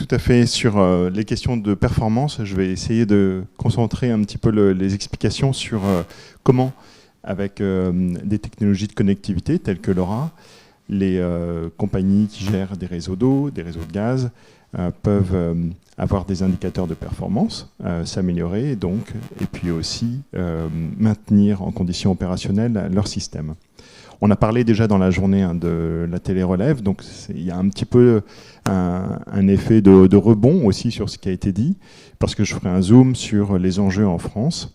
tout à fait. Sur les questions de performance, je vais essayer de concentrer un petit peu les explications sur comment, avec des technologies de connectivité telles que LoRa, les compagnies qui gèrent des réseaux d'eau, des réseaux de gaz, peuvent avoir des indicateurs de performance, s'améliorer et puis aussi maintenir en conditions opérationnelles leur système. On a parlé déjà dans la journée de la télé-relève, donc il y a un petit peu un effet de rebond aussi sur ce qui a été dit, parce que je ferai un zoom sur les enjeux en France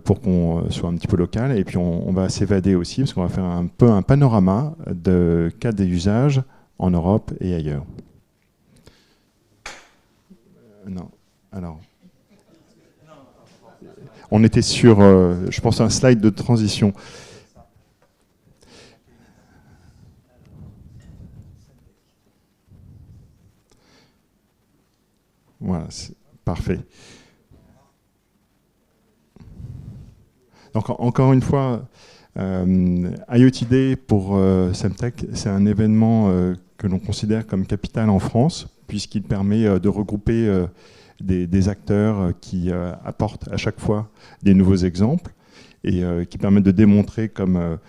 pour qu'on soit un petit peu local, et puis on va s'évader aussi, parce qu'on va faire un peu un panorama de cas d'usage en Europe et ailleurs. Non, alors... On était sur, je pense, un slide de transition. Voilà, c'est parfait. Donc encore une fois, IoT Day pour Semtech, c'est un événement que l'on considère comme capital en France, puisqu'il permet de regrouper des acteurs qui apportent à chaque fois des nouveaux exemples et qui permettent de démontrer, comme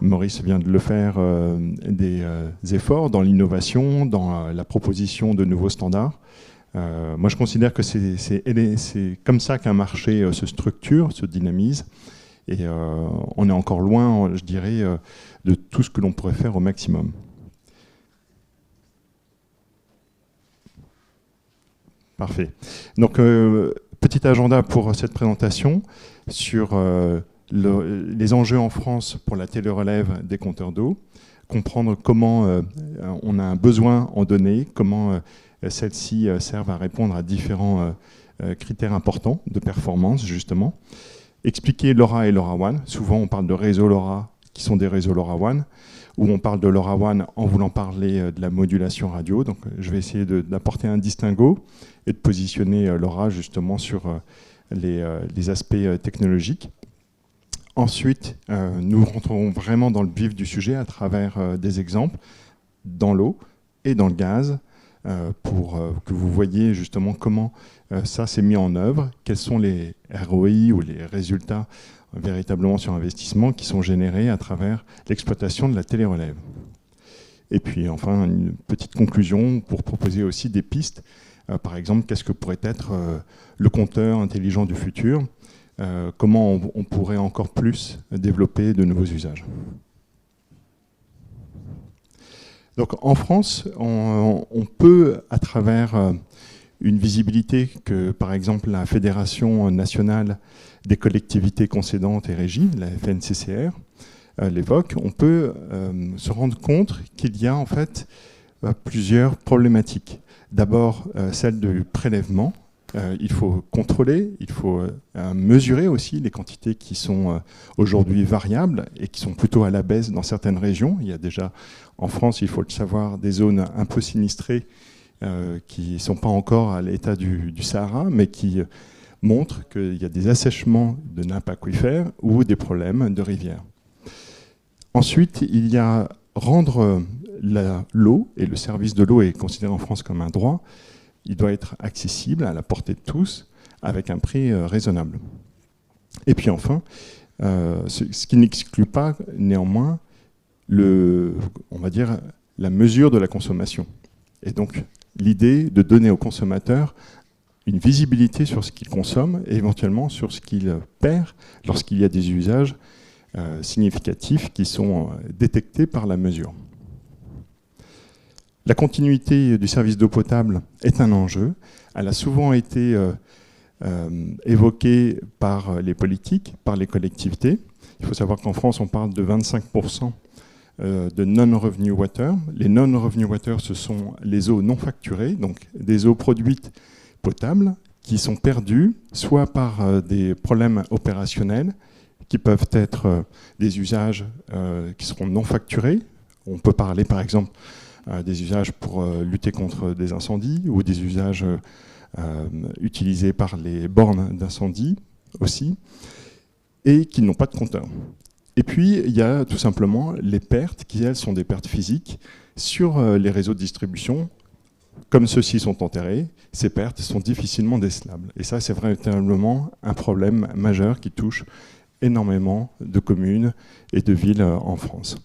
Maurice vient de le faire, des efforts dans l'innovation, dans la proposition de nouveaux standards. Moi, je considère que c'est comme ça qu'un marché se structure, se dynamise. Et on est encore loin, je dirais, de tout ce que l'on pourrait faire au maximum. Parfait. Donc, petit agenda pour cette présentation sur les enjeux en France pour la télérelève des compteurs d'eau, comprendre comment on a un besoin en données, comment celles-ci servent à répondre à différents critères importants de performance, justement. Expliquer LoRa et LoRaWAN. Souvent, on parle de réseaux LoRa qui sont des réseaux LoRaWAN, ou on parle de LoRaWAN en voulant parler de la modulation radio. Donc, je vais essayer d'apporter un distinguo et de positionner LoRa justement sur les aspects technologiques. Ensuite, nous rentrerons vraiment dans le vif du sujet à travers des exemples dans l'eau et dans le gaz, pour que vous voyez justement comment ça s'est mis en œuvre, quels sont les ROI ou les résultats véritablement sur investissement qui sont générés à travers l'exploitation de la télérelève. Et puis enfin, une petite conclusion pour proposer aussi des pistes. Par exemple, qu'est-ce que pourrait être le compteur intelligent du futur, comment on pourrait encore plus développer de nouveaux usages. Donc en France, on peut, à travers une visibilité que, par exemple, la Fédération nationale des collectivités concédantes et régies, la FNCCR, l'évoque, on peut se rendre compte qu'il y a en fait plusieurs problématiques. D'abord, celle du prélèvement. Il faut contrôler, il faut mesurer aussi les quantités qui sont aujourd'hui variables et qui sont plutôt à la baisse dans certaines régions. Il y a déjà en France, il faut le savoir, des zones un peu sinistrées qui ne sont pas encore à l'état du Sahara, mais qui montrent qu'il y a des assèchements de nappes aquifères ou des problèmes de rivières. Ensuite, il y a rendre l'eau, et le service de l'eau est considéré en France comme un droit. Il doit être accessible, à la portée de tous, avec un prix raisonnable. Et puis enfin, ce qui n'exclut pas néanmoins on va dire, la mesure de la consommation. Et donc, l'idée de donner au consommateur une visibilité sur ce qu'il consomme et éventuellement sur ce qu'il perd lorsqu'il y a des usages significatifs qui sont détectés par la mesure. La continuité du service d'eau potable est un enjeu. Elle a souvent été évoquée par les politiques, par les collectivités. Il faut savoir qu'en France, on parle de 25% de non-revenue water. Les non-revenue water, ce sont les eaux non facturées, donc des eaux produites potables qui sont perdues, soit par des problèmes opérationnels, qui peuvent être des usages qui seront non facturés. On peut parler par exemple des usages pour lutter contre des incendies ou des usages utilisés par les bornes d'incendie aussi, et qui n'ont pas de compteur. Et puis, il y a tout simplement les pertes qui, elles, sont des pertes physiques sur les réseaux de distribution comme ceux-ci sont enterrés, ces pertes sont difficilement décelables. Et ça, c'est véritablement un problème majeur qui touche énormément de communes et de villes en France.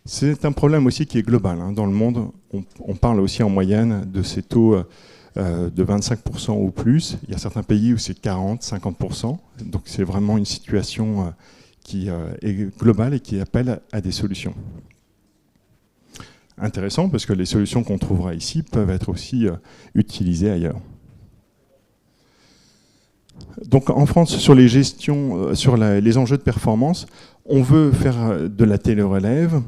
C'est un problème aussi qui est global. Dans le monde, on parle aussi en moyenne de ces taux de 25% ou plus. Il y a certains pays où c'est 40, 50%. Donc c'est vraiment une situation qui est globale et qui appelle à des solutions. Intéressant parce que les solutions qu'on trouvera ici peuvent être aussi utilisées ailleurs. Donc en France, sur les gestions, sur les enjeux de performance, on veut faire de la télérelève,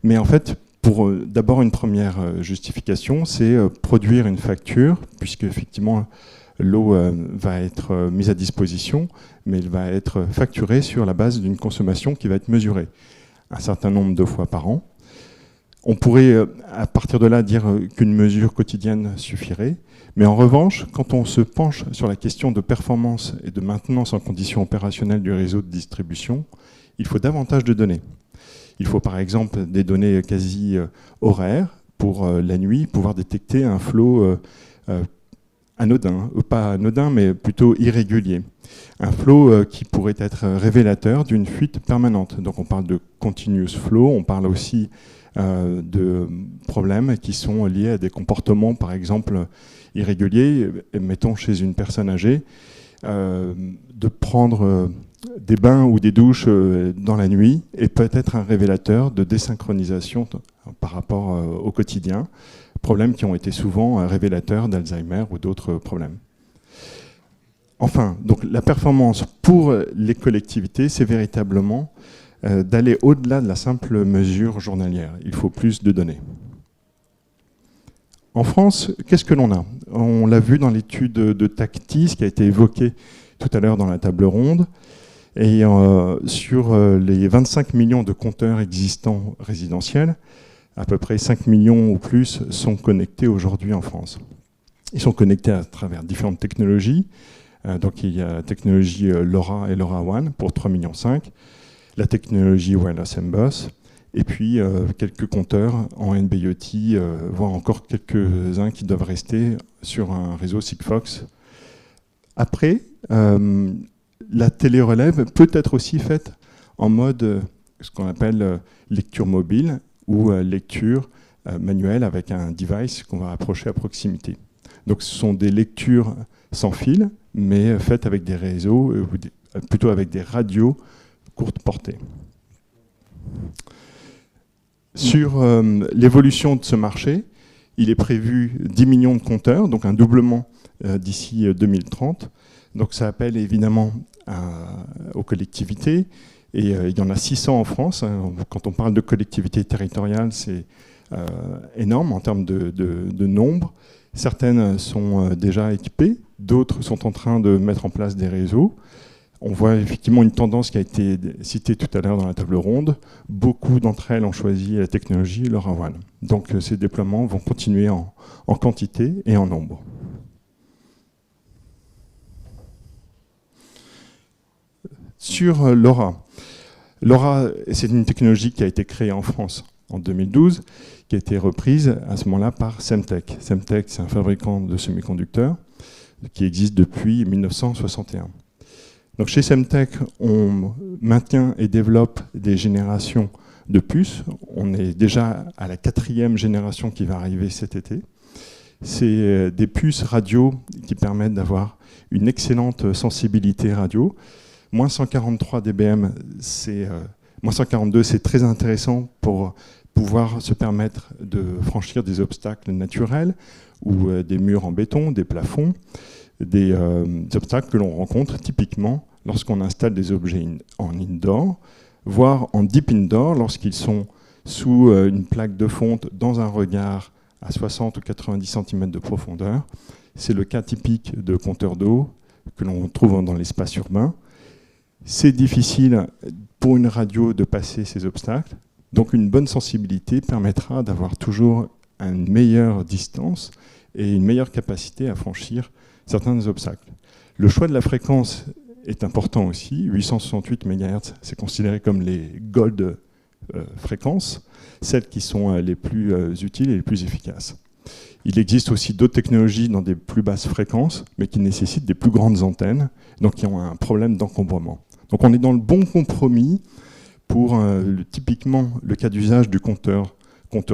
mais en fait, pour d'abord une première justification, c'est produire une facture, puisque effectivement l'eau va être mise à disposition, mais elle va être facturée sur la base d'une consommation qui va être mesurée un certain nombre de fois par an. On pourrait, à partir de là, dire qu'une mesure quotidienne suffirait. Mais en revanche, quand on se penche sur la question de performance et de maintenance en conditions opérationnelles du réseau de distribution, il faut davantage de données. Il faut par exemple des données quasi horaires pour la nuit, pouvoir détecter un flot anodin, pas anodin, mais plutôt irrégulier. Un flot qui pourrait être révélateur d'une fuite permanente. Donc on parle de continuous flow, on parle aussi de problèmes qui sont liés à des comportements, par exemple, irréguliers. Mettons chez une personne âgée, de prendre des bains ou des douches dans la nuit et peut être un révélateur de désynchronisation par rapport au quotidien. Problèmes qui ont été souvent révélateurs d'Alzheimer ou d'autres problèmes. Enfin, donc la performance pour les collectivités, c'est véritablement d'aller au-delà de la simple mesure journalière. Il faut plus de données. En France, qu'est-ce que l'on a? On l'a vu dans l'étude de Tactis qui a été évoquée tout à l'heure dans la table ronde. Et sur les 25 millions de compteurs existants résidentiels, à peu près 5 millions ou plus sont connectés aujourd'hui en France. Ils sont connectés à travers différentes technologies. Donc il y a la technologie LoRa et LoRaWAN pour 3,5 millions. La technologie Wireless M-Bus, et puis quelques compteurs en NB-IoT, voire encore quelques-uns qui doivent rester sur un réseau Sigfox. Après, la télérelève peut être aussi faite en mode ce qu'on appelle lecture mobile ou lecture manuelle avec un device qu'on va approcher à proximité. Donc ce sont des lectures sans fil, mais faites avec des réseaux, plutôt avec des radios courte portée. Sur l'évolution de ce marché, il est prévu 10 millions de compteurs, donc un doublement d'ici 2030. Donc ça appelle évidemment aux collectivités, et il y en a 600 en France. Quand on parle de collectivités territoriales, c'est énorme en termes de nombre. Certaines sont déjà équipées, d'autres sont en train de mettre en place des réseaux. On voit effectivement une tendance qui a été citée tout à l'heure dans la table ronde. Beaucoup d'entre elles ont choisi la technologie LoRaWAN. Donc ces déploiements vont continuer en quantité et en nombre. Sur LoRa. LoRa, c'est une technologie qui a été créée en France en 2012, qui a été reprise à ce moment-là par Semtech. Semtech, c'est un fabricant de semi-conducteurs qui existe depuis 1961. Donc chez Semtech, on maintient et développe des générations de puces. On est déjà à la 4e génération qui va arriver cet été. C'est des puces radio qui permettent d'avoir une excellente sensibilité radio. Moins 143 dBm, moins 142, c'est très intéressant pour pouvoir se permettre de franchir des obstacles naturels ou des murs en béton, des plafonds, des obstacles que l'on rencontre typiquement lorsqu'on installe des objets en indoor, voire en deep indoor lorsqu'ils sont sous une plaque de fonte dans un regard à 60 ou 90 cm de profondeur. C'est le cas typique de compteurs d'eau que l'on trouve dans l'espace urbain. C'est difficile pour une radio de passer ces obstacles, donc une bonne sensibilité permettra d'avoir toujours une meilleure distance et une meilleure capacité à franchir certains obstacles. Le choix de la fréquence est important aussi. 868 MHz, c'est considéré comme les gold fréquences, celles qui sont les plus utiles et les plus efficaces. Il existe aussi d'autres technologies dans des plus basses fréquences, mais qui nécessitent des plus grandes antennes, donc qui ont un problème d'encombrement. Donc on est dans le bon compromis pour typiquement le cas d'usage du compteur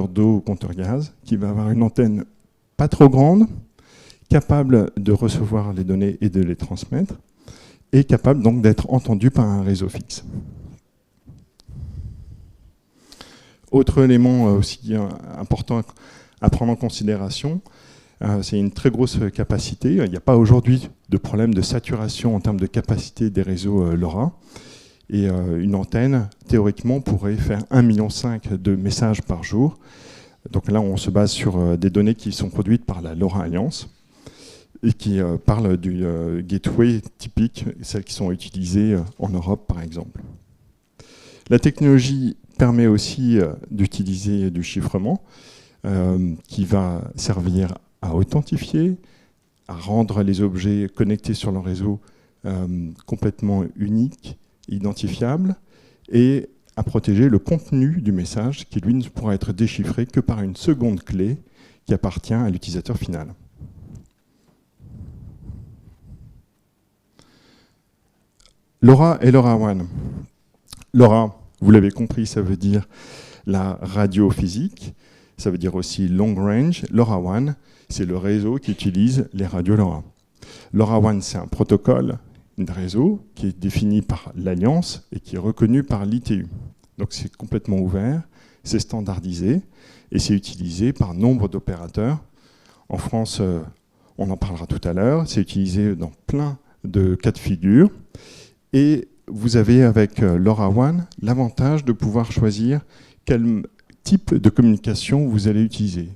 d'eau ou compteur gaz, qui va avoir une antenne pas trop grande, capable de recevoir les données et de les transmettre, et capable donc d'être entendu par un réseau fixe. Autre élément aussi important à prendre en considération, c'est une très grosse capacité. Il n'y a pas aujourd'hui de problème de saturation en termes de capacité des réseaux LoRa. Et une antenne, théoriquement, pourrait faire 1,5 million de messages par jour. Donc là, on se base sur des données qui sont produites par la LoRa Alliance et qui parlent du gateway typique, celles qui sont utilisées en Europe, par exemple. La technologie permet aussi d'utiliser du chiffrement qui va servir à authentifier, à rendre les objets connectés sur le réseau complètement uniques, identifiables, et à protéger le contenu du message qui, lui, ne pourra être déchiffré que par une seconde clé qui appartient à l'utilisateur final. LoRa et LoRaWAN. LoRa, vous l'avez compris, ça veut dire la radio physique, ça veut dire aussi long range. LoRaWAN, c'est le réseau qui utilise les radios LoRa. LoRaWAN, c'est un protocole de réseau qui est défini par l'Alliance et qui est reconnu par l'ITU. Donc c'est complètement ouvert, c'est standardisé et c'est utilisé par nombre d'opérateurs. En France, on en parlera tout à l'heure, c'est utilisé dans plein de cas de figure. Et vous avez avec LoRaWAN l'avantage de pouvoir choisir quel type de communication vous allez utiliser.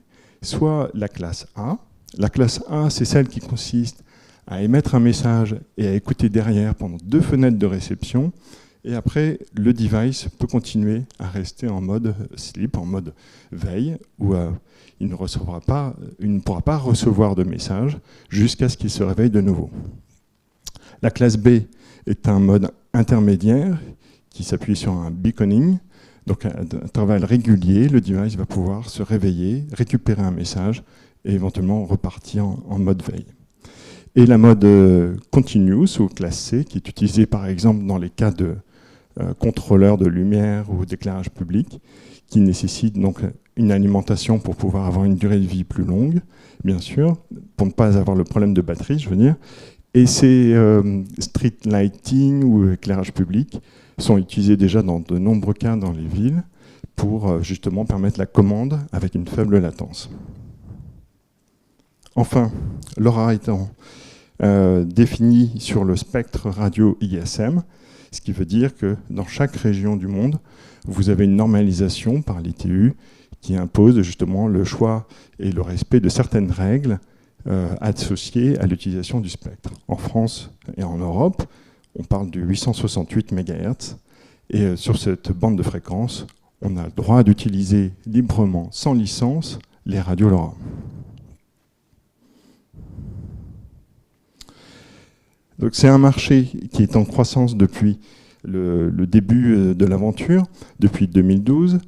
Soit la classe A. La classe A, c'est celle qui consiste à émettre un message et à écouter derrière pendant 2 fenêtres de réception. Et après, le device peut continuer à rester en mode sleep, en mode veille, où il ne pourra pas recevoir de message jusqu'à ce qu'il se réveille de nouveau. La classe B est un mode intermédiaire qui s'appuie sur un beaconing. Donc à intervalles réguliers, le device va pouvoir se réveiller, récupérer un message et éventuellement repartir en mode veille. Et la mode continuous ou classe C, qui est utilisée par exemple dans les cas de contrôleurs de lumière ou d'éclairage public, qui nécessite donc une alimentation pour pouvoir avoir une durée de vie plus longue, bien sûr, pour ne pas avoir le problème de batterie, je veux dire. Et ces street lighting ou éclairage public sont utilisés déjà dans de nombreux cas dans les villes pour justement permettre la commande avec une faible latence. Enfin, LoRa étant défini sur le spectre radio ISM, ce qui veut dire que dans chaque région du monde, vous avez une normalisation par l'ITU qui impose justement le choix et le respect de certaines règles associées à l'utilisation du spectre. En France et en Europe, on parle du 868 MHz, et sur cette bande de fréquence, on a le droit d'utiliser librement, sans licence, les radios LoRa. Donc c'est un marché qui est en croissance depuis le début de l'aventure, depuis 2012.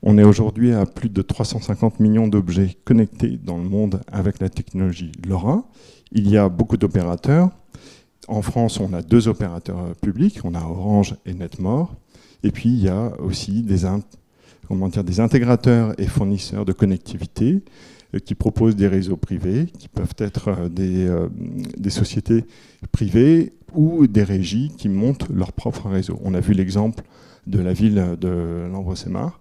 On est aujourd'hui à plus de 350 millions d'objets connectés dans le monde avec la technologie LoRa. Il y a beaucoup d'opérateurs. En France, on a 2 opérateurs publics, on a Orange et Netmore. Et puis, il y a aussi des intégrateurs et fournisseurs de connectivité qui proposent des réseaux privés, qui peuvent être des sociétés privées ou des régies qui montent leur propre réseau. On a vu l'exemple de la ville de Lambersart.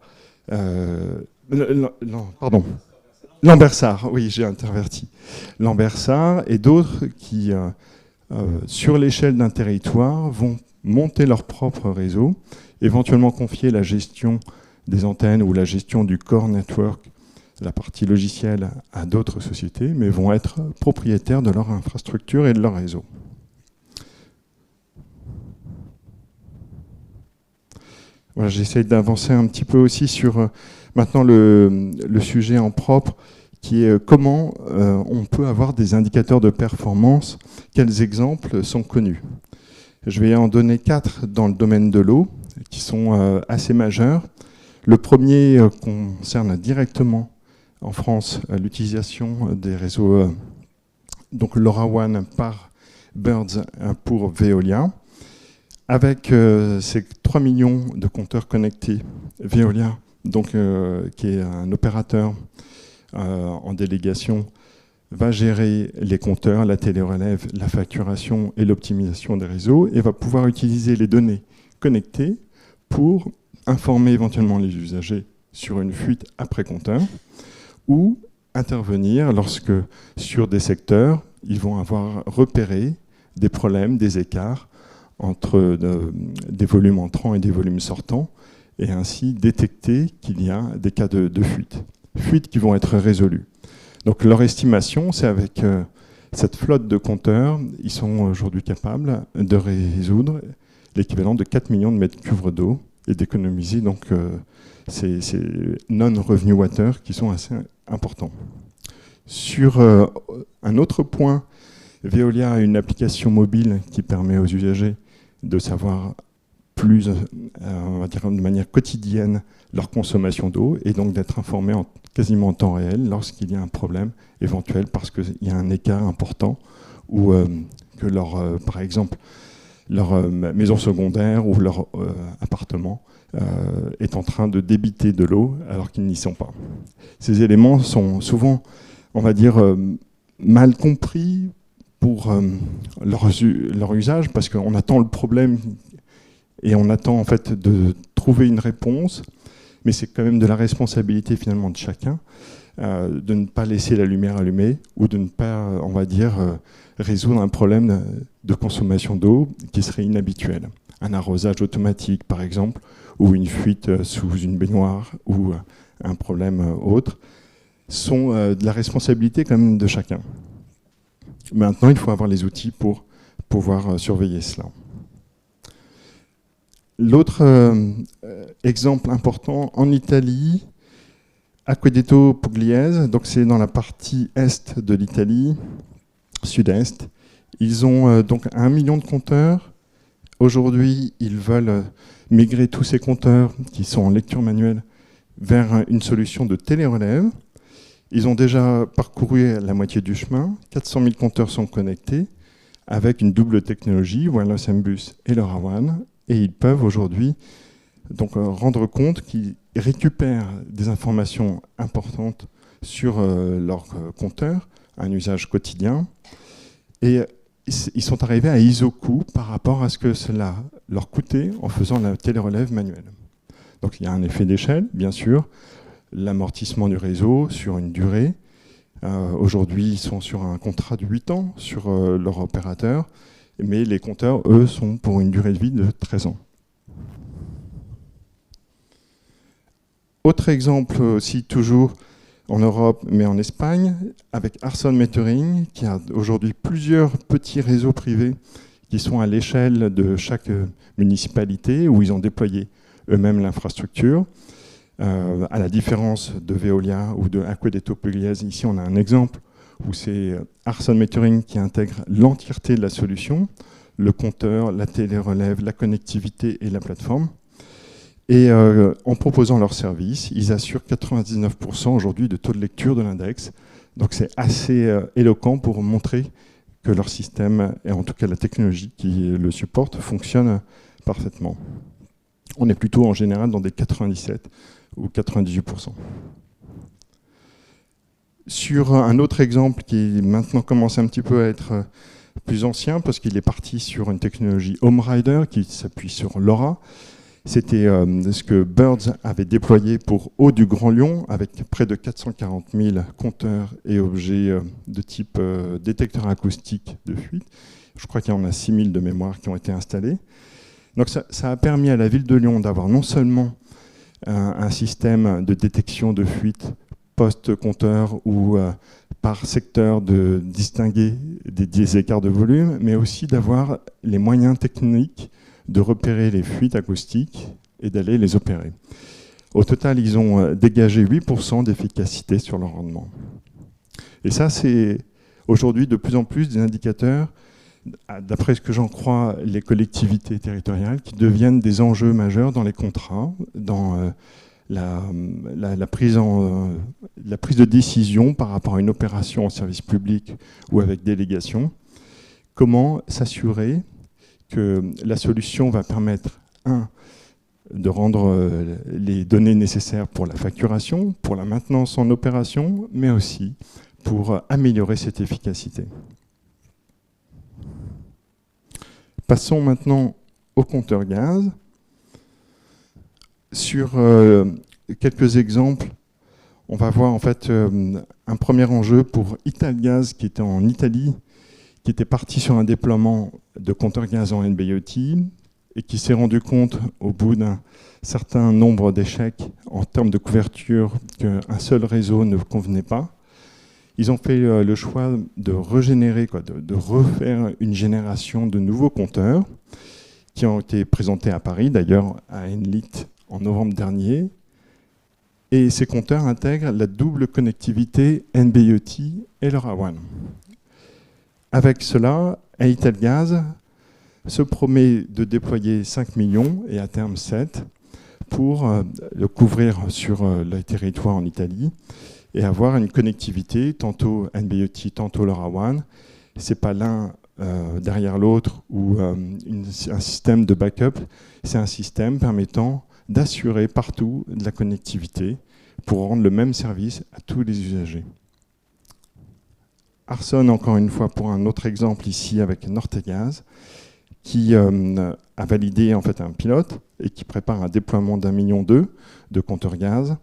Lambersart, oui, j'ai interverti. Lambersart et d'autres qui, sur l'échelle d'un territoire, vont monter leur propre réseau, éventuellement confier la gestion des antennes ou la gestion du core network, la partie logicielle, à d'autres sociétés, mais vont être propriétaires de leur infrastructure et de leur réseau. Voilà, j'essaie d'avancer un petit peu aussi sur maintenant le sujet en propre, qui est comment on peut avoir des indicateurs de performance, quels exemples sont connus. Je vais en donner 4 dans le domaine de l'eau, qui sont assez majeurs. Le premier concerne directement en France l'utilisation des réseaux donc LoRaWAN par Birds pour Veolia. Avec ces 3 millions de compteurs connectés, Veolia, donc, qui est un opérateur en délégation, va gérer les compteurs, la télérelève, la facturation et l'optimisation des réseaux et va pouvoir utiliser les données connectées pour informer éventuellement les usagers sur une fuite après compteur ou intervenir lorsque, sur des secteurs, ils vont avoir repéré des problèmes, des écarts entre des volumes entrants et des volumes sortants, et ainsi détecter qu'il y a des cas de fuite. Fuites qui vont être résolues. Donc leur estimation, c'est avec cette flotte de compteurs, ils sont aujourd'hui capables de résoudre l'équivalent de 4 millions de mètres cubes d'eau et d'économiser donc ces non-revenue water qui sont assez importants. Sur un autre point, Veolia a une application mobile qui permet aux usagers de savoir plus, on va dire de manière quotidienne, leur consommation d'eau et donc d'être informés quasiment en temps réel lorsqu'il y a un problème éventuel parce qu'il y a un écart important ou que par exemple leur maison secondaire ou leur appartement est en train de débiter de l'eau alors qu'ils n'y sont pas. Ces éléments sont souvent, on va dire, mal compris pour leur usage, parce qu'on attend le problème et on attend en fait de trouver une réponse, mais c'est quand même de la responsabilité finalement de chacun de ne pas laisser la lumière allumée ou de ne pas, on va dire, résoudre un problème de consommation d'eau qui serait inhabituel. Un arrosage automatique par exemple, ou une fuite sous une baignoire, ou un problème autre, sont de la responsabilité quand même de chacun. Maintenant, il faut avoir les outils pour pouvoir surveiller cela. L'autre exemple important, en Italie, Acquedetto Pugliese, donc c'est dans la partie est de l'Italie, sud-est. Ils ont donc 1 million de compteurs. Aujourd'hui, ils veulent migrer tous ces compteurs qui sont en lecture manuelle vers une solution de télérelève. Ils ont déjà parcouru la moitié du chemin. 400 000 compteurs sont connectés avec une double technologie, Wireless M-Bus et LoRaWAN. Et ils peuvent aujourd'hui donc rendre compte qu'ils récupèrent des informations importantes sur leur compteur, un usage quotidien. Et ils sont arrivés à ISO-coût par rapport à ce que cela leur coûtait en faisant la télérelève manuelle. Donc il y a un effet d'échelle, bien sûr, l'amortissement du réseau sur une durée. Aujourd'hui, ils sont sur un contrat de 8 ans sur leur opérateur, mais les compteurs, eux, sont pour une durée de vie de 13 ans. Autre exemple aussi, toujours en Europe, mais en Espagne, avec Arson Metering, qui a aujourd'hui plusieurs petits réseaux privés qui sont à l'échelle de chaque municipalité, où ils ont déployé eux-mêmes l'infrastructure. À la différence de Veolia ou de Acquedetto Pugliese, ici on a un exemple où c'est Arson Metering qui intègre l'entièreté de la solution, le compteur, la télérelève, la connectivité et la plateforme. Et en proposant leur service, ils assurent 99% aujourd'hui de taux de lecture de l'index. Donc c'est assez éloquent pour montrer que leur système, et en tout cas la technologie qui le supporte, fonctionne parfaitement. On est plutôt en général dans des 97 ou 98%. Sur un autre exemple qui maintenant commence un petit peu à être plus ancien, parce qu'il est parti sur une technologie Home Rider qui s'appuie sur LoRa. C'était ce que Birds avait déployé pour Eau du Grand Lyon, avec près de 440 000 compteurs et objets de type détecteur acoustique de fuite. Je crois qu'il y en a 6 000 de mémoire qui ont été installés. Donc ça a permis à la ville de Lyon d'avoir non seulement un système de détection de fuite post-compteur ou par secteur de distinguer des écarts de volume, mais aussi d'avoir les moyens techniques de repérer les fuites acoustiques et d'aller les opérer. Au total, ils ont dégagé 8% d'efficacité sur leur rendement. Et ça, c'est aujourd'hui de plus en plus des indicateurs, d'après ce que j'en crois, les collectivités territoriales, qui deviennent des enjeux majeurs dans les contrats, dans la prise de décision par rapport à une opération en service public ou avec délégation. Comment s'assurer que la solution va permettre, de rendre les données nécessaires pour la facturation, pour la maintenance en opération, mais aussi pour améliorer cette efficacité. Passons maintenant au compteur gaz. Sur quelques exemples, on va voir en fait un premier enjeu pour Italgaz qui était en Italie, qui était parti sur un déploiement de compteurs gaz en NB-IoT et qui s'est rendu compte au bout d'un certain nombre d'échecs en termes de couverture qu'un seul réseau ne convenait pas. Ils ont fait le choix de régénérer, de refaire une génération de nouveaux compteurs qui ont été présentés à Paris, d'ailleurs à Enlit en novembre dernier. Et ces compteurs intègrent la double connectivité NB-IoT et LoRaWAN. Avec cela, Italgaz se promet de déployer 5 millions et à terme 7 pour le couvrir sur le territoire en Italie et avoir une connectivité tantôt NB-IoT, tantôt LoRaWAN. Ce n'est pas l'un derrière l'autre ou un système de backup, c'est un système permettant d'assurer partout de la connectivité pour rendre le même service à tous les usagers. Arson, encore une fois, pour un autre exemple ici avec Nortegaz, qui a validé en fait un pilote et qui prépare un déploiement d'1,2 million de compteurs gaz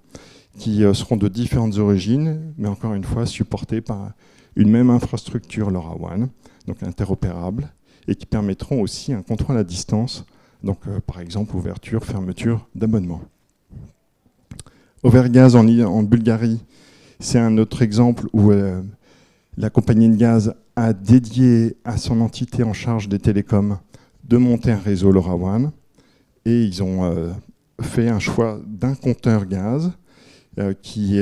qui seront de différentes origines, mais encore une fois supportés par une même infrastructure LoRaWAN, donc interopérable, et qui permettront aussi un contrôle à distance, donc par exemple ouverture, fermeture d'abonnement. Overgaz en Bulgarie, c'est un autre exemple où la compagnie de gaz a dédié à son entité en charge des télécoms de monter un réseau LoRaWAN et ils ont fait un choix d'un compteur gaz qui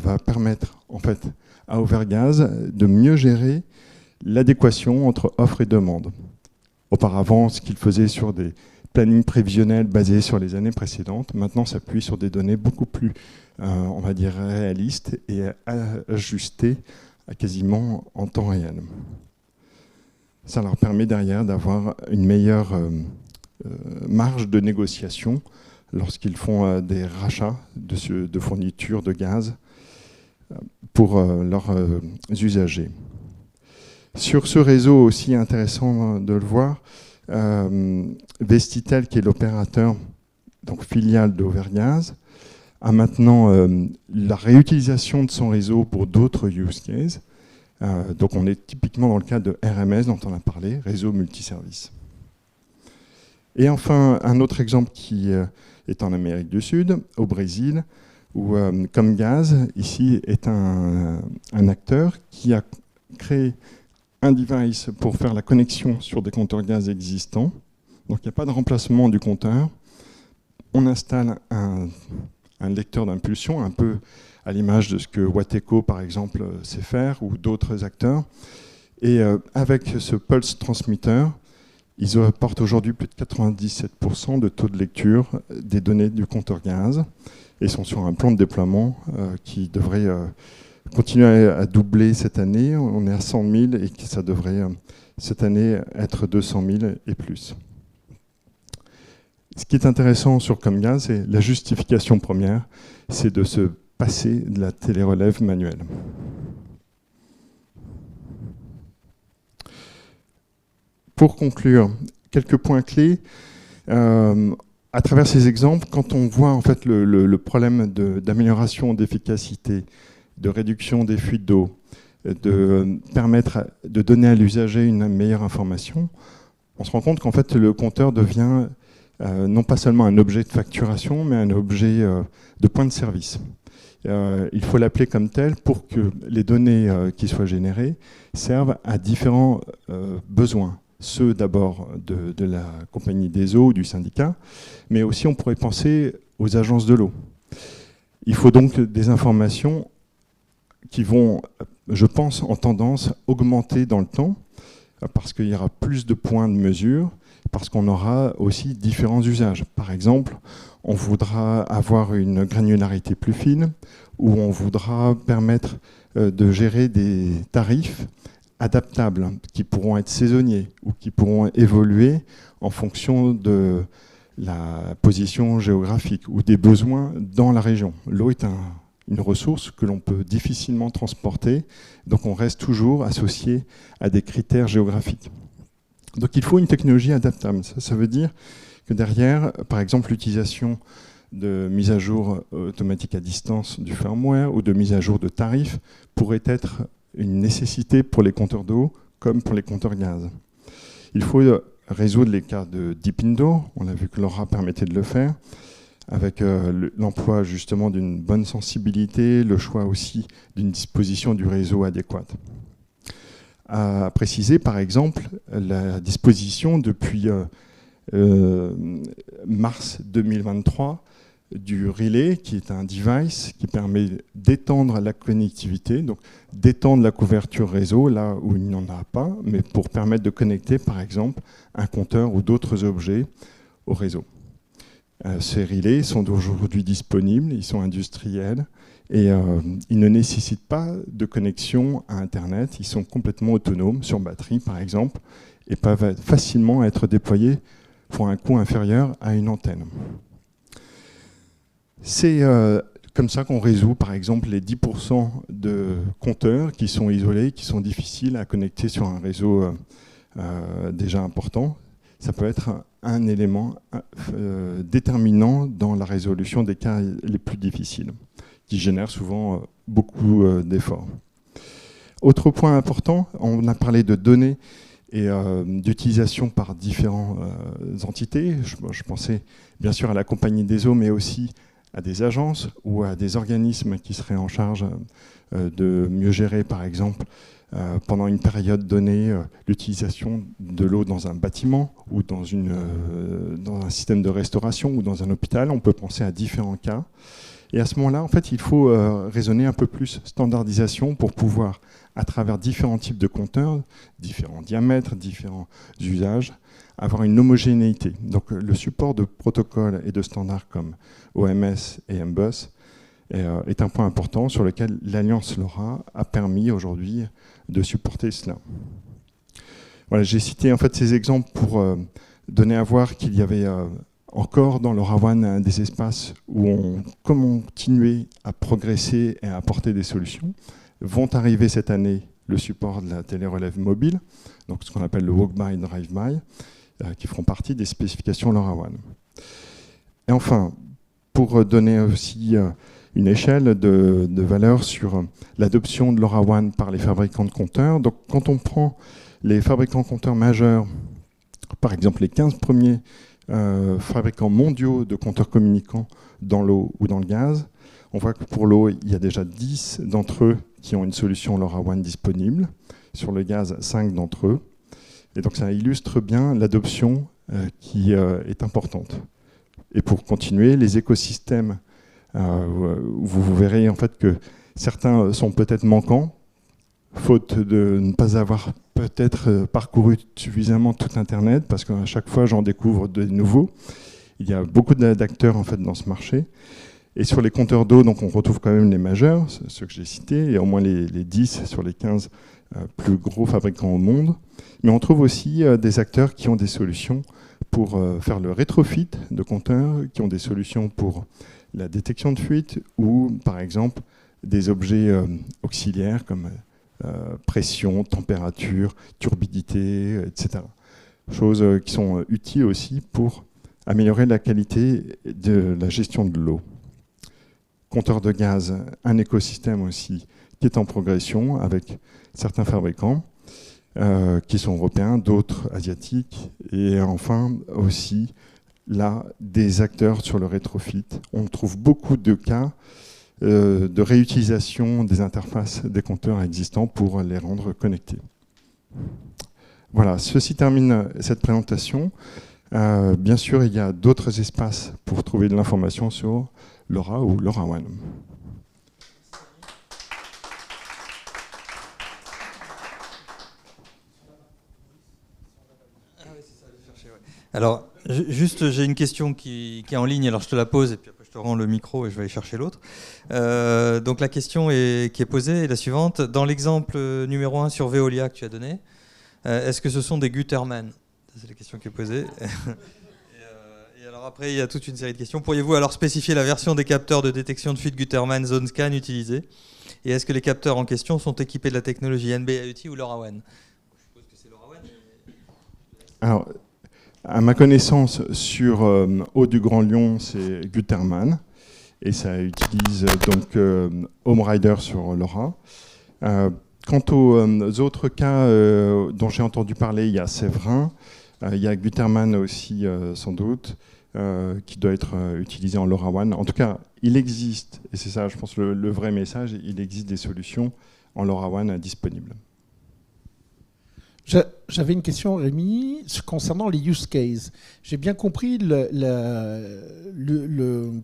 va permettre en fait à Overgaz de mieux gérer l'adéquation entre offre et demande. Auparavant, ce qu'il faisait sur des plannings prévisionnels basés sur les années précédentes, maintenant s'appuie sur des données beaucoup plus, on va dire, réalistes et ajustées à quasiment en temps réel. Ça leur permet derrière d'avoir une meilleure marge de négociation lorsqu'ils font des rachats de fournitures de gaz pour leurs usagers. Sur ce réseau aussi intéressant de le voir, Vestitel, qui est l'opérateur donc filiale d'Overgaz, a maintenant la réutilisation de son réseau pour d'autres use cases. Donc on est typiquement dans le cas de RMS dont on a parlé, réseau multiservice. Et enfin, un autre exemple qui est en Amérique du Sud, au Brésil, où Comgaz, ici, est un acteur qui a créé un device pour faire la connexion sur des compteurs gaz existants. Donc il n'y a pas de remplacement du compteur. On installe un lecteur d'impulsion, un peu à l'image de ce que Wateco, par exemple, sait faire, ou d'autres acteurs. Et avec ce pulse transmitter, ils apportent aujourd'hui plus de 97% de taux de lecture des données du compteur gaz et sont sur un plan de déploiement qui devrait continuer à doubler cette année. On est à 100 000 et ça devrait cette année être 200 000 et plus. Ce qui est intéressant sur Comgaz, c'est la justification première, c'est de se passer de la télérelève manuelle. Pour conclure, quelques points clés. À travers ces exemples, quand on voit en fait le problème d'amélioration d'efficacité, de réduction des fuites d'eau, de permettre de donner à l'usager une meilleure information, on se rend compte qu'en fait le compteur devient non pas seulement un objet de facturation, mais un objet de point de service. Il faut l'appeler comme tel pour que les données qui soient générées servent à différents besoins. Ceux d'abord de la compagnie des eaux, du syndicat, mais aussi on pourrait penser aux agences de l'eau. Il faut donc des informations qui vont, je pense, en tendance augmenter dans le temps, parce qu'il y aura plus de points de mesure, parce qu'on aura aussi différents usages. Par exemple, on voudra avoir une granularité plus fine, ou on voudra permettre de gérer des tarifs adaptables, qui pourront être saisonniers, ou qui pourront évoluer en fonction de la position géographique, ou des besoins dans la région. L'eau est une ressource que l'on peut difficilement transporter, donc on reste toujours associé à des critères géographiques. Donc il faut une technologie adaptable. Ça veut dire que derrière, par exemple, l'utilisation de mise à jour automatique à distance du firmware ou de mise à jour de tarifs pourrait être une nécessité pour les compteurs d'eau comme pour les compteurs gaz. Il faut résoudre les cas de deep indoor, on a vu que LoRa permettait de le faire, avec l'emploi justement d'une bonne sensibilité, le choix aussi d'une disposition du réseau adéquate. À préciser par exemple la disposition depuis mars 2023 du relay, qui est un device qui permet d'étendre la connectivité, donc d'étendre la couverture réseau là où il n'y en a pas, mais pour permettre de connecter par exemple un compteur ou d'autres objets au réseau. Ces relais sont aujourd'hui disponibles, ils sont industriels et ils ne nécessitent pas de connexion à Internet, ils sont complètement autonomes sur batterie par exemple et peuvent facilement être déployés pour un coût inférieur à une antenne. C'est comme ça qu'on résout par exemple les 10% de compteurs qui sont isolés, qui sont difficiles à connecter sur un réseau déjà important. Ça peut être un élément déterminant dans la résolution des cas les plus difficiles, qui génère souvent beaucoup d'efforts. Autre point important, on a parlé de données et d'utilisation par différentes entités. Je pensais bien sûr à la Compagnie des eaux, mais aussi à des agences ou à des organismes qui seraient en charge de mieux gérer, par exemple, pendant une période donnée, l'utilisation de l'eau dans un bâtiment ou dans un système de restauration ou dans un hôpital. On peut penser à différents cas. Et à ce moment-là, en fait, il faut raisonner un peu plus standardisation pour pouvoir, à travers différents types de compteurs, différents diamètres, différents usages, avoir une homogénéité. Donc le support de protocoles et de standards comme OMS et MBUS est un point important sur lequel l'Alliance LoRa a permis aujourd'hui de supporter cela. Voilà, j'ai cité en fait ces exemples pour donner à voir qu'il y avait encore dans LoRaWAN des espaces où on continuait à progresser et à apporter des solutions. Vont arriver cette année le support de la télérelève mobile, donc ce qu'on appelle le walk-by, drive-by, qui feront partie des spécifications LoRaWAN. Et enfin, pour donner aussi une échelle de valeur sur l'adoption de LoRaWAN par les fabricants de compteurs, donc quand on prend les fabricants de compteurs majeurs, par exemple les 15 premiers fabricants mondiaux de compteurs communicants dans l'eau ou dans le gaz, on voit que pour l'eau, il y a déjà 10 d'entre eux qui ont une solution LoRaWAN disponible. Sur le gaz, 5 d'entre eux. Et donc ça illustre bien l'adoption qui est importante. Et pour continuer, les écosystèmes, vous verrez en fait que certains sont peut-être manquants, faute de ne pas avoir peut-être parcouru suffisamment tout Internet, parce qu'à chaque fois j'en découvre de nouveaux. Il y a beaucoup d'acteurs en fait dans ce marché. Et sur les compteurs d'eau, donc on retrouve quand même les majeurs, ceux que j'ai cités, et au moins les 10 sur les 15 plus gros fabricants au monde. Mais on trouve aussi des acteurs qui ont des solutions pour faire le rétrofit de compteurs, qui ont des solutions pour la détection de fuite ou, par exemple, des objets auxiliaires comme pression, température, turbidité, etc. Choses qui sont utiles aussi pour améliorer la qualité de la gestion de l'eau. Compteur de gaz, un écosystème aussi qui est en progression avec certains fabricants qui sont européens, d'autres asiatiques, et enfin aussi là des acteurs sur le rétrofit. On trouve beaucoup de cas de réutilisation des interfaces des compteurs existants pour les rendre connectés. Voilà, ceci termine cette présentation. Bien sûr, il y a d'autres espaces pour trouver de l'information sur LoRa ou LoRaWAN. marcher, ouais. Alors, juste, j'ai une question qui est en ligne, alors je te la pose et puis après je te rends le micro et je vais aller chercher l'autre. Donc la question qui est posée est la suivante. Dans l'exemple numéro 1 sur Veolia que tu as donné, est-ce que ce sont des Gutterman? C'est la question qui est posée. Et alors après, il y a toute une série de questions. Pourriez-vous alors spécifier la version des capteurs de détection de fuite Gutterman Zone Scan utilisés? Et est-ce que les capteurs en question sont équipés de la technologie NB-IoT ou LoRaWAN? Je suppose que c'est LoRaWAN. Alors, à ma connaissance, sur Haut du Grand Lyon, c'est Gutterman. Et ça utilise donc Home Rider sur LoRa. Quant aux autres cas dont j'ai entendu parler, il y a Séverin, il y a Gutterman aussi sans doute, qui doit être utilisé en LoRaWAN. En tout cas, il existe, et c'est ça je pense le vrai message, il existe des solutions en LoRaWAN disponibles. J'avais une question, Rémi, concernant les use cases. J'ai bien compris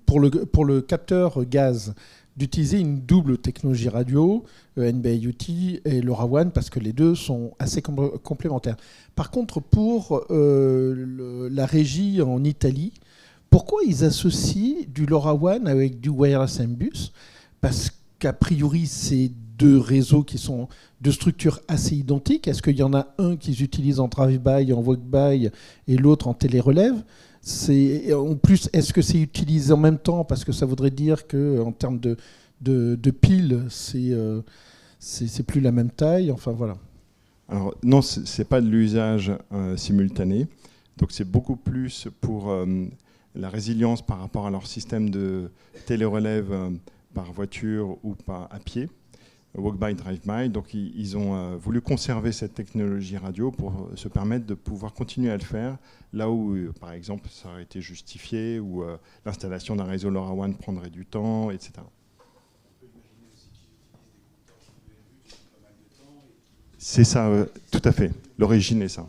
pour le capteur gaz d'utiliser une double technologie radio, NB-IoT et LoRaWAN, parce que les deux sont assez complémentaires. Par contre, pour la régie en Italie, pourquoi ils associent du LoRaWAN avec du wireless MBus? Parce qu'a priori, c'est deux réseaux qui sont de structures assez identiques. Est-ce qu'il y en a un qu'ils utilisent en drive-by, en walk-by, et l'autre en télérelève? En plus, est-ce que c'est utilisé en même temps? Parce que ça voudrait dire qu'en termes de piles, c'est plus la même taille. Enfin, voilà. Alors, non, ce n'est pas de l'usage simultané. Donc, c'est beaucoup plus pour la résilience par rapport à leur système de télérelève par voiture ou à pied. Walk-by, drive-by. Donc, ils ont voulu conserver cette technologie radio pour se permettre de pouvoir continuer à le faire là où, par exemple, ça aurait été justifié ou l'installation d'un réseau LoRaWAN prendrait du temps, etc. C'est ça, tout à fait. L'origine est ça.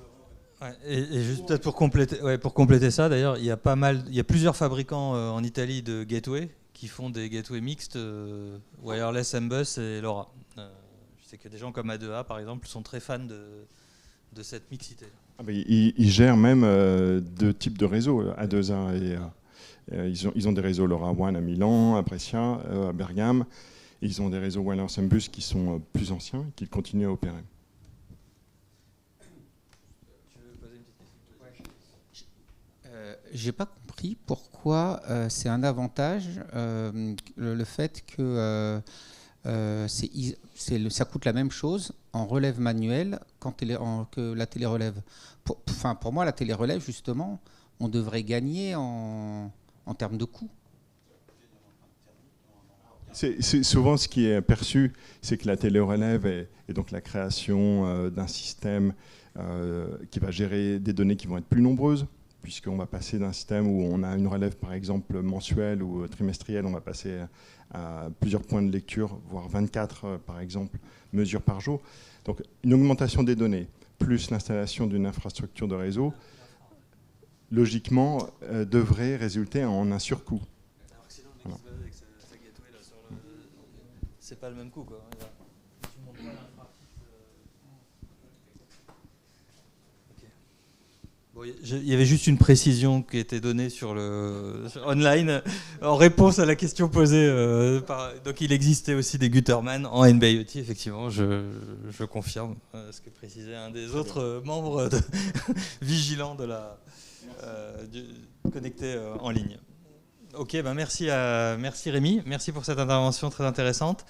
Ouais, et juste peut-être pour compléter ça, d'ailleurs, il y a plusieurs fabricants en Italie de gateway qui font des gateways mixtes wireless MBus et LoRa. Je sais que des gens comme A2A, par exemple, sont très fans de cette mixité. Ah ben, ils gèrent même deux types de réseaux, A2A. Et, ils ont des réseaux LoRaWAN à Milan, à Brescia, à Bergame. Ils ont des réseaux wireless MBus qui sont plus anciens et qui continuent à opérer. J'ai pas compris pourquoi c'est un avantage le fait que ça coûte la même chose en relève manuelle que la télérelève. Pour moi, la télérelève, justement, on devrait gagner en termes de coût. C'est souvent ce qui est perçu, c'est que la télérelève est donc la création d'un système qui va gérer des données qui vont être plus nombreuses, puisqu'on va passer d'un système où on a une relève par exemple mensuelle ou trimestrielle, on va passer à plusieurs points de lecture, voire 24 par exemple mesures par jour. Donc une augmentation des données, plus l'installation d'une infrastructure de réseau, logiquement devrait résulter en un surcoût. Voilà. C'est pas le même coût, quoi. Bon, il y avait juste une précision qui était donnée sur online en réponse à la question posée. Donc il existait aussi des Gutterman en NB-IoT, effectivement, je confirme ce que précisait un des autres membres vigilants de connecté en ligne. Ok, ben merci Rémi, merci pour cette intervention très intéressante.